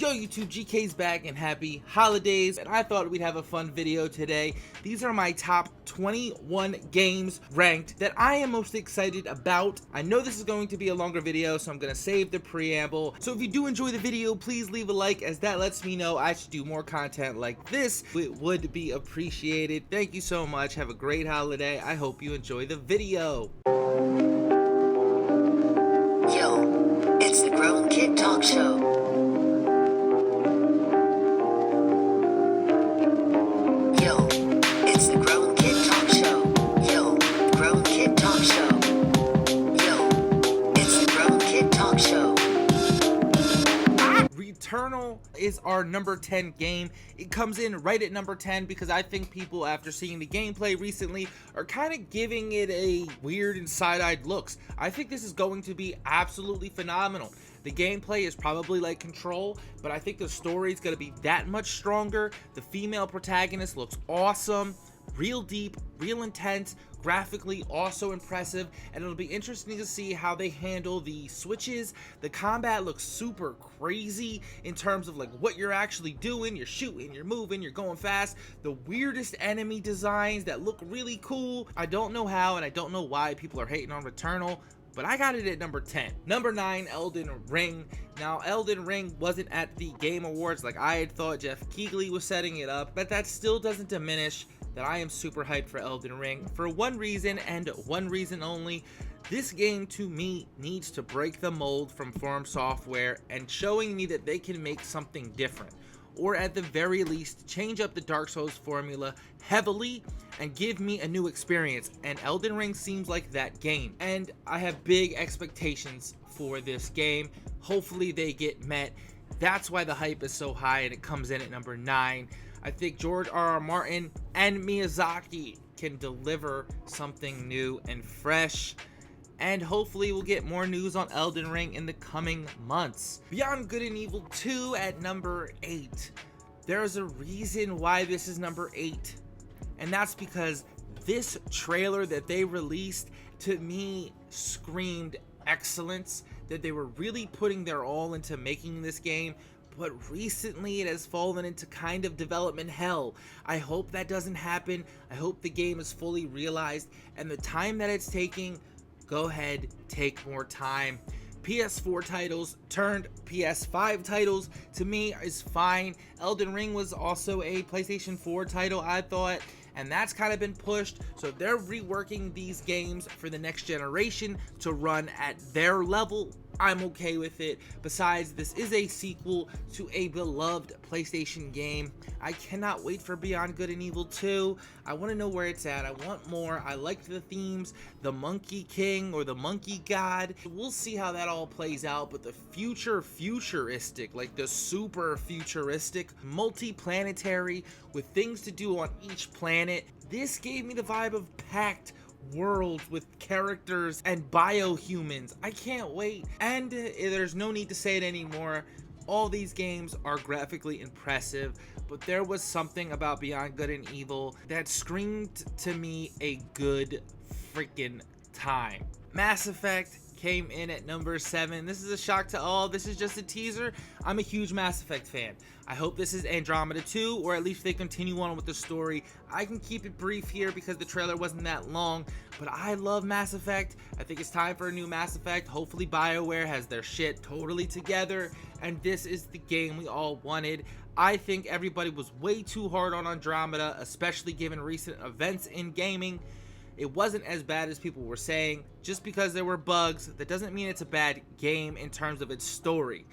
Yo YouTube, GK's back and happy holidays, and I thought we'd have a fun video today. These are my top 21 games ranked that I am most excited about. I know this is going to be a longer video, so I'm going to save the preamble. So if you do enjoy the video, please leave a like, as that lets me know I should do more content like this. It would be appreciated. Thank you so much. Have a great holiday. I hope you enjoy the video. Yo, it's the Grown Kid Talk Show. Returnal is our number 10 game. It comes in right at number 10 because I think people, after seeing the gameplay recently, are kind of giving it a weird and side-eyed looks. I think this is going to be absolutely phenomenal. The gameplay is probably like Control, but I think the story is going to be that much stronger. The female protagonist looks awesome, real deep, real intense, graphically also impressive, and it'll be interesting to see how they handle the switches. The combat looks super crazy in terms of like what you're actually doing. You're shooting, you're moving, you're going fast. The weirdest enemy designs that look really cool. I don't know how and I don't know why people are hating on Returnal, but I got it at number 10. Number 9, Elden Ring. Now, Elden Ring wasn't at the Game Awards like I had thought. Jeff Keighley was setting it up, but that still doesn't diminish that I am super hyped for Elden Ring for one reason and one reason only. This game to me needs to break the mold from From Software and showing me that they can make something different, or at the very least change up the Dark Souls formula heavily and give me a new experience, and Elden Ring seems like that game, and I have big expectations for this game. Hopefully they get met. That's why the hype is so high and it comes in at number 9. I think George R.R. Martin and Miyazaki can deliver something new and fresh, and hopefully we'll get more news on Elden Ring in the coming months. Beyond Good and Evil 2 at number 8. There's a reason why this is number 8, and that's because this trailer that they released to me screamed excellence, that they were really putting their all into making this game. But recently it has fallen into kind of development hell. I hope that doesn't happen. I hope the game is fully realized, and the time that it's taking, go ahead, take more time. PS4 titles turned PS5 titles to me is fine. Elden Ring was also a PlayStation 4 title, I thought, and that's kind of been pushed. So they're reworking these games for the next generation to run at their level. I'm okay with it. Besides, this is a sequel to a beloved PlayStation game. I cannot wait for Beyond Good and Evil 2. I want to know where it's at. I want more. I liked the themes, the Monkey King or the Monkey God. We'll see how that all plays out, but the futuristic, like the super futuristic, multi-planetary with things to do on each planet. This gave me the vibe of packed worlds with characters and biohumans. I can't wait, and there's no need to say it anymore. All these games are graphically impressive, but there was something about Beyond Good and Evil that screamed to me a good freaking time. Mass Effect came in at number 7. This is a shock to all. This is just a teaser. I'm a huge Mass Effect fan. I hope this is Andromeda 2, or at least they continue on with the story. I can keep it brief here because the trailer wasn't that long, but I love Mass Effect. I think it's time for a new Mass Effect. Hopefully BioWare has their shit totally together, and this is the game we all wanted. I think everybody was way too hard on Andromeda, especially given recent events in gaming. It wasn't as bad as people were saying. Just because there were bugs, that doesn't mean it's a bad game in terms of its story.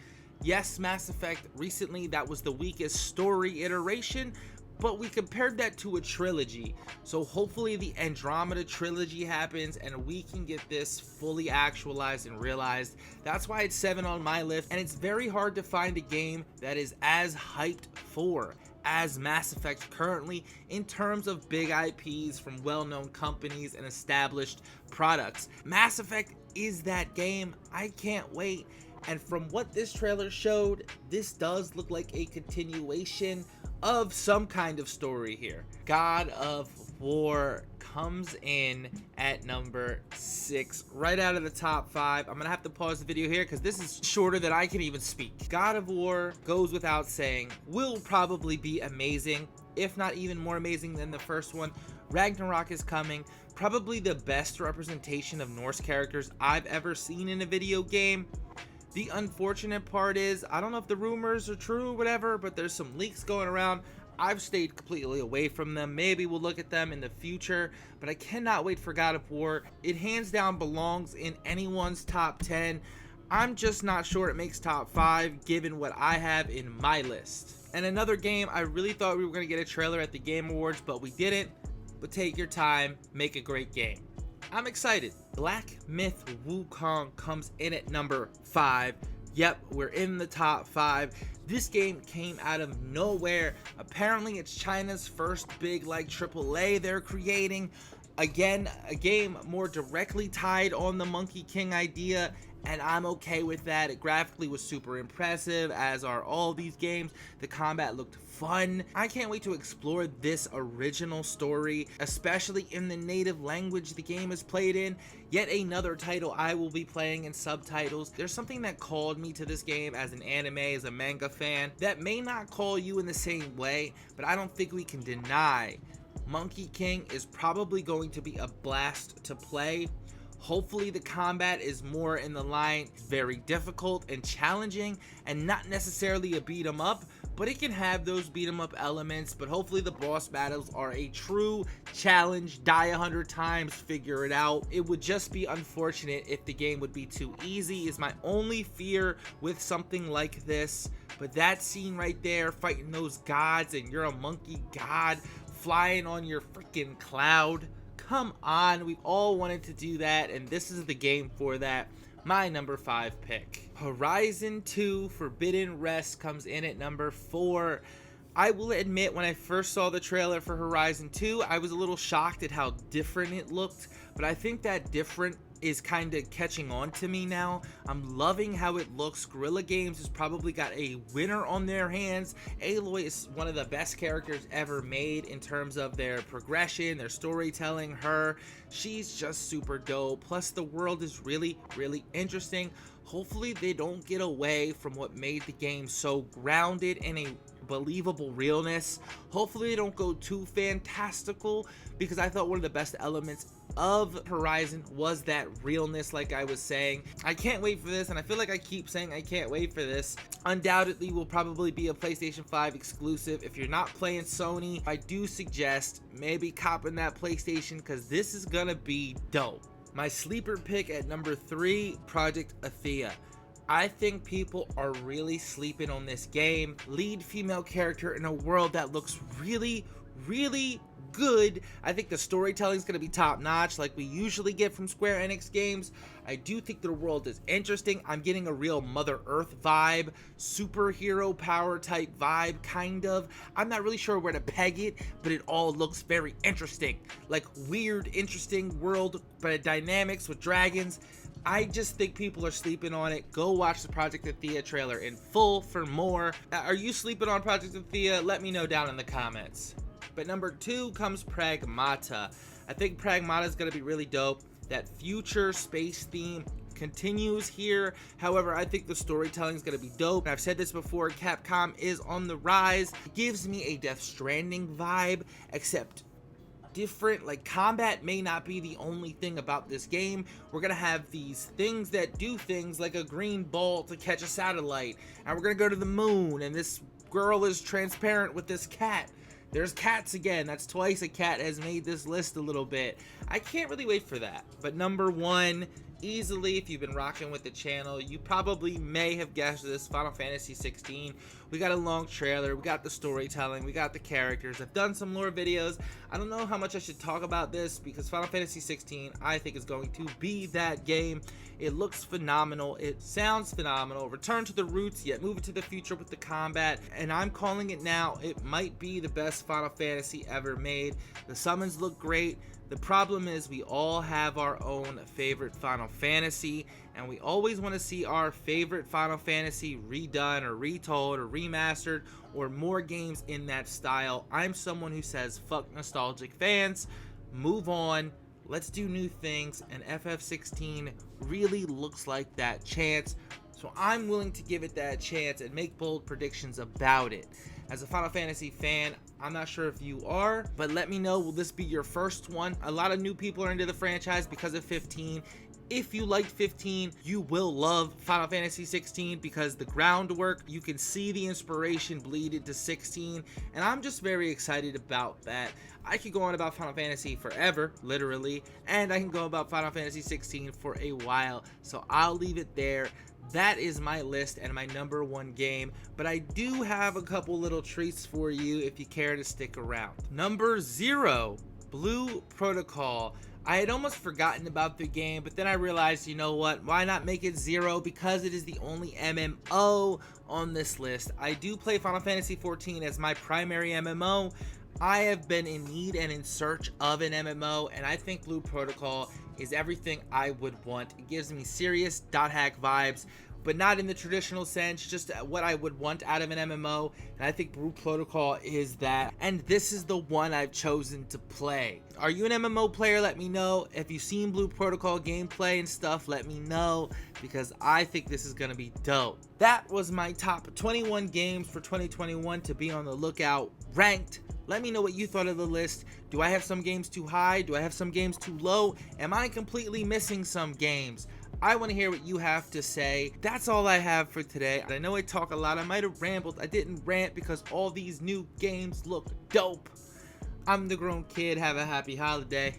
Yes, Mass Effect recently, that was the weakest story iteration, but we compared that to a trilogy. So hopefully the Andromeda trilogy happens and we can get this fully actualized and realized. That's why it's 7 on my list, and it's very hard to find a game that is as hyped for as Mass Effect currently in terms of big IPs from well-known companies and established products. Mass Effect is that game. I can't wait. And from what this trailer showed, this does look like a continuation of some kind of story here. God of War comes in at number 6, right out of the top 5. I'm gonna have to pause the video here because this is shorter than I can even speak. God of War, goes without saying, will probably be amazing, if not even more amazing than the first one. Ragnarok is coming, probably the best representation of Norse characters I've ever seen in a video game. The unfortunate part is, I don't know if the rumors are true or whatever, but there's some leaks going around. I've stayed completely away from them. Maybe we'll look at them in the future, but I cannot wait for God of War. It hands down belongs in anyone's top 10. I'm just not sure it makes top 5 given what I have in my list. And another game, I really thought we were going to get a trailer at the Game Awards, but we didn't. But take your time, make a great game. I'm excited. Black Myth Wukong comes in at number 5. Yep, we're in the top 5. This game came out of nowhere. Apparently it's China's first big like AAA they're creating. Again, a game more directly tied on the Monkey King idea, and I'm okay with that. It graphically was super impressive, as are all these games. The combat looked fun. I can't wait to explore this original story, especially in the native language the game is played in. Yet another title I will be playing in subtitles. There's something that called me to this game as an anime, as a manga fan, that may not call you in the same way, but I don't think we can deny Monkey King is probably going to be a blast to play. Hopefully the combat is more in the line very difficult and challenging, and not necessarily a beat 'em up, but it can have those beat 'em up elements. But hopefully the boss battles are a true challenge. Die 100 times, figure it out. It would just be unfortunate if the game would be too easy, is my only fear with something like this. But that scene right there, fighting those gods, and you're a monkey god flying on your freaking cloud. Come on, we've all wanted to do that, and this is the game for that. My number 5 pick. Horizon 2 Forbidden West comes in at number 4. I will admit, when I first saw the trailer for Horizon 2, I was a little shocked at how different it looked, but I think that different is kind of catching on to me now. I'm loving how it looks. Guerrilla Games has probably got a winner on their hands. Aloy is one of the best characters ever made in terms of their progression, their storytelling. She's just super dope. Plus the world is really, really interesting. Hopefully they don't get away from what made the game so grounded in a believable realness. Hopefully they don't go too fantastical, because I thought one of the best elements of Horizon was that realness, like I was saying. I can't wait for this, and I feel like I keep saying I can't wait for this. Undoubtedly will probably be a PlayStation 5 exclusive. If you're not playing Sony, I do suggest maybe copping that PlayStation, because this is gonna be dope. My sleeper pick at number 3, Project Atheia. I think people are really sleeping on this game. Lead female character in a world that looks really, really good. I think the storytelling is going to be top notch, like we usually get from Square Enix games. I do think their world is interesting. I'm getting a real Mother Earth vibe, superhero power type vibe, kind of. I'm not really sure where to peg it, but it all looks very interesting. Like weird, interesting world, but dynamics with dragons. I just think people are sleeping on it. Go watch the Project Atheia trailer in full for more. Are you sleeping on Project Atheia? Let me know down in the comments. But number 2 comes Pragmata. I think Pragmata is going to be really dope. That future space theme continues here. However, I think the storytelling is going to be dope. I've said this before, Capcom is on the rise. It gives me a Death Stranding vibe, except different. Like, combat may not be the only thing about this game. We're gonna have these things that do things, like a green ball to catch a satellite, and we're gonna go to the moon, and this girl is transparent with this cat. There's cats again. That's twice a cat has made this list a little bit. I can't really wait for that. But number 1, easily, if you've been rocking with the channel, you probably may have guessed this, Final Fantasy 16. We got a long trailer, we got the storytelling, we got the characters. I've done some lore videos. I don't know how much I should talk about this, because Final Fantasy 16 I think is going to be that game. It looks phenomenal, it sounds phenomenal. Return to the roots, yet move it to the future with the combat, and I'm calling it now. It might be the best Final Fantasy ever made. The summons look great. The problem is we all have our own favorite Final Fantasy, and we always want to see our favorite Final Fantasy redone or retold or remastered or more games in that style. I'm someone who says fuck nostalgic fans, move on, let's do new things, and FF16 really looks like that chance. So I'm willing to give it that chance and make bold predictions about it. As a Final Fantasy fan, I'm not sure if you are, but let me know, will this be your first one? A lot of new people are into the franchise because of 15. If you liked 15, you will love Final Fantasy 16 because the groundwork, you can see the inspiration bleed into 16, and I'm just very excited about that. I could go on about Final Fantasy forever, literally, and I can go about Final Fantasy 16 for a while, so I'll leave it there. That is my list and my number one game, but I do have a couple little treats for you if you care to stick around. Number 0, Blue Protocol. I had almost forgotten about the game, but then I realized, you know what, why not make it 0, because it is the only MMO on this list. I do play Final Fantasy XIV as my primary MMO. I have been in need and in search of an MMO, and I think Blue Protocol is everything I would want. It gives me serious dot hack vibes, but not in the traditional sense, just what I would want out of an MMO, and I think Blue Protocol is that, and this is the one I've chosen to play. Are you an MMO player? Let me know. If you've seen Blue Protocol gameplay and stuff, let me know, because I think this is gonna be dope. That was my top 21 games for 2021 to be on the lookout ranked. Let me know what you thought of the list. Do I have some games too high? Do I have some games too low? Am I completely missing some games? I want to hear what you have to say. That's all I have for today. I know I talk a lot. I might have rambled. I didn't rant because all these new games look dope. I'm the Grown Kid. Have a happy holiday.